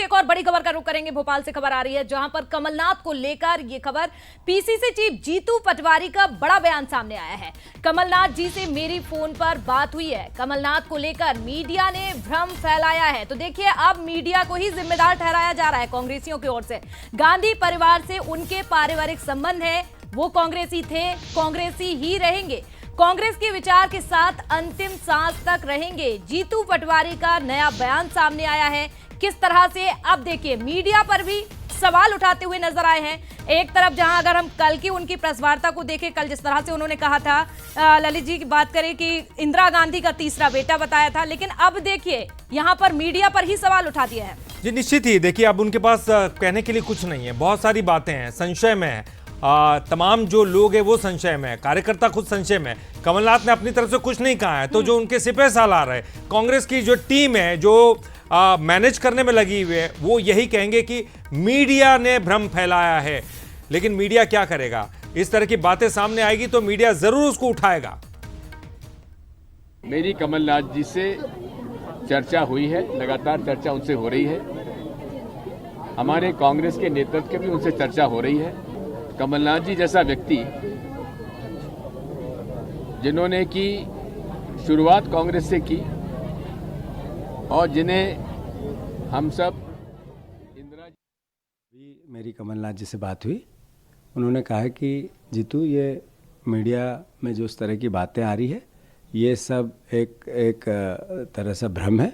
बीच एक और बड़ी खबर का रुख करेंगे। भोपाल से खबर आ रही है जहां पर कमलनाथ को लेकर यह खबर, पीसीसी चीफ जीतू पटवारी का बड़ा बयान सामने आया है। कमलनाथ जी से मेरी फोन पर बात हुई है। कमलनाथ को लेकर मीडिया ने भ्रम फैलाया है। तो देखिए, अब मीडिया को ही जिम्मेदार ठहराया जा रहा है कांग्रेसियों की ओर से। गांधी परिवार से उनके पारिवारिक संबंध है, वो कांग्रेसी थे, कांग्रेसी ही रहेंगे, कांग्रेस के विचार के साथ अंतिम सांस तक रहेंगे। जीतू पटवारी का नया बयान सामने आया है। किस तरह से, अब देखिए, मीडिया पर भी सवाल उठाते हुए नजर आए हैं। एक तरफ जहां अगर हम कल की उनकी प्रेस वार्ता को देखें, कल जिस तरह से उन्होंने कहा था, ललित जी की बात करें कि इंदिरा गांधी का तीसरा बेटा बताया था, लेकिन अब देखिए यहां पर मीडिया पर ही सवाल उठा दिया है। जी निश्चित ही, देखिए अब उनके पास कहने के लिए कुछ नहीं है, बहुत सारी बातें हैं, संशय में है। तमाम जो लोग हैं वो संशय में है, कार्यकर्ता खुद संशय में है। कमलनाथ ने अपनी तरफ से कुछ नहीं कहा है, तो जो उनके सिपह सालार है, कांग्रेस की जो टीम है, जो मैनेज करने में लगी हुई है, वो यही कहेंगे कि मीडिया ने भ्रम फैलाया है। लेकिन मीडिया क्या करेगा? इस तरह की बातें सामने आएगी तो मीडिया जरूर उसको उठाएगा। मेरी कमलनाथ जी से चर्चा हुई है, लगातार चर्चा उनसे हो रही है। हमारे कांग्रेस के नेतृत्व की भी उनसे चर्चा हो रही है। कमलनाथ जी जैसा व्यक्ति, जिन्होंने की शुरुआत कांग्रेस से की और जिन्हें हम सब इंदिरा जी, मेरी कमलनाथ जी से बात हुई। उन्होंने कहा कि जीतू, ये मीडिया में जो इस तरह की बातें आ रही है, ये सब एक तरह से भ्रम है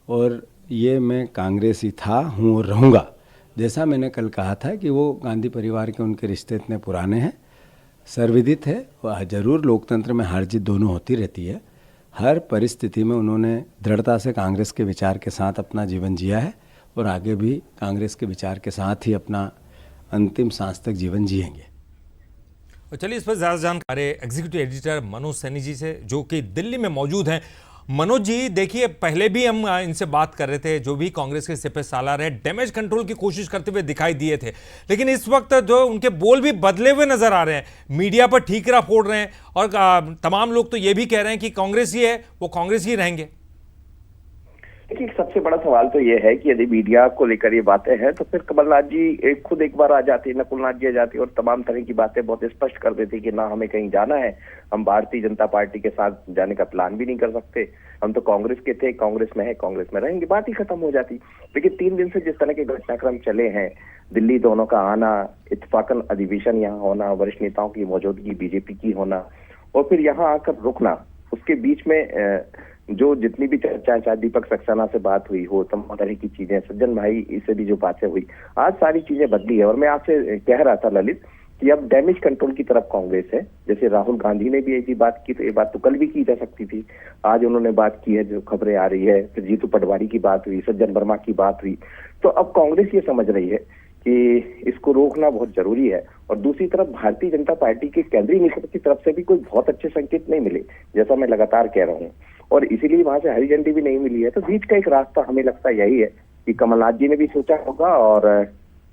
और ये मैं कांग्रेसी था, हूँ और रहूँगा। जैसा मैंने कल कहा था कि वो गांधी परिवार के उनके रिश्ते इतने पुराने हैं, सर्वविदित है, और ज़रूर लोकतंत्र में हार जीत दोनों होती रहती है। हर परिस्थिति में उन्होंने दृढ़ता से कांग्रेस के विचार के साथ अपना जीवन जिया है और आगे भी कांग्रेस के विचार के साथ ही अपना अंतिम सांस तक जीवन जिएंगे। और चलिए इस पर ज़्यादा जानकारी एग्जीक्यूटिव एडिटर मनोज सैनी जी से, जो कि दिल्ली में मौजूद हैं। मनोज जी, देखिए पहले भी हम इनसे बात कर रहे थे, जो भी कांग्रेस के सिपह सालार है, डैमेज कंट्रोल की कोशिश करते हुए दिखाई दिए थे, लेकिन इस वक्त जो उनके बोल भी बदले हुए नजर आ रहे हैं, मीडिया पर ठीकरा फोड़ रहे हैं और तमाम लोग तो ये भी कह रहे हैं कि कांग्रेस ही है, वो कांग्रेस ही रहेंगे। देखिए, सबसे बड़ा सवाल तो ये है कि यदि मीडिया को लेकर ये बातें हैं तो फिर कमलनाथ जी खुद एक बार आ जाती, नकुलनाथ जी आ जाती और तमाम तरह की बातें बहुत स्पष्ट कर देती कि ना हमें कहीं जाना है, हम भारतीय जनता पार्टी के साथ जाने का प्लान भी नहीं कर सकते, हम तो कांग्रेस के थे, कांग्रेस में है, कांग्रेस में रहेंगे, बात ही खत्म हो जाती। लेकिन 3 दिन से जिस तरह के घटनाक्रम चले हैं, दिल्ली दोनों का आना, इत्तेफाकन अधिवेशन यहाँ होना, वरिष्ठ नेताओं की मौजूदगी बीजेपी की होना और फिर यहाँ आकर रुकना, उसके बीच में जो जितनी भी चर्चा, चाहे दीपक सक्सेना से बात हुई हो, तमाम तरह की चीजें, सज्जन भाई इससे भी जो बातें हुई, आज सारी चीजें बदली है। और मैं आपसे कह रहा था ललित कि अब डैमेज कंट्रोल की तरफ कांग्रेस है। जैसे राहुल गांधी ने भी ऐसी बात की, तो ये बात तो कल भी की जा सकती थी, आज उन्होंने बात की है, जो खबरें आ रही है, फिर जीतू पटवारी की बात हुई, सज्जन वर्मा की बात हुई। तो अब कांग्रेस ये समझ रही है कि इसको रोकना बहुत जरूरी है। और दूसरी तरफ भारतीय जनता पार्टी के केंद्रीय नेतृत्व की तरफ से भी कोई बहुत अच्छे संकेत नहीं मिले, जैसा मैं लगातार कह रहा हूँ, और इसीलिए वहां से हरी झंडी भी नहीं मिली है। तो बीच का एक रास्ता हमें लगता यही है कि कमलनाथ जी ने भी सोचा होगा और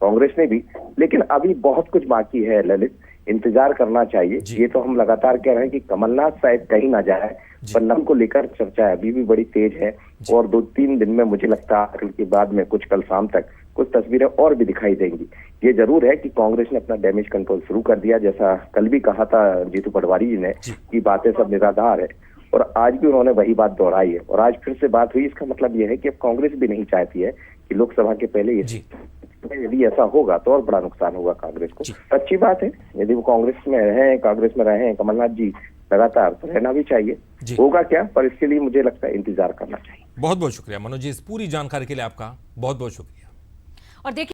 कांग्रेस ने भी, लेकिन अभी बहुत कुछ बाकी है ललित, इंतजार करना चाहिए। ये तो हम लगातार कह रहे हैं कि कमलनाथ शायद कहीं ना जाए, पर नाम को लेकर चर्चा अभी भी बड़ी तेज है और 2-3 दिन में मुझे लगता है कल के बाद में कुछ कल शाम तक कुछ तस्वीरें और भी दिखाई देंगी। ये जरूर है कि कांग्रेस ने अपना डैमेज कंट्रोल शुरू कर दिया, जैसा कल भी कहा था जीतू पटवारी जी ने कि बातें सब निराधार है, और आज भी उन्होंने वही बात दोहराई है और आज फिर से बात हुई। इसका मतलब यह है कि अब कांग्रेस भी नहीं चाहती है कि लोकसभा के पहले यदि ऐसा होगा तो और बड़ा नुकसान होगा कांग्रेस को। अच्छी बात है, यदि वो कांग्रेस में रहे कमलनाथ जी लगातार, तो रहना भी चाहिए। होगा क्या, पर इसके लिए मुझे लगता है इंतजार करना चाहिए। बहुत बहुत शुक्रिया मनोज जी, इस पूरी जानकारी के लिए आपका बहुत बहुत शुक्रिया। और देखिए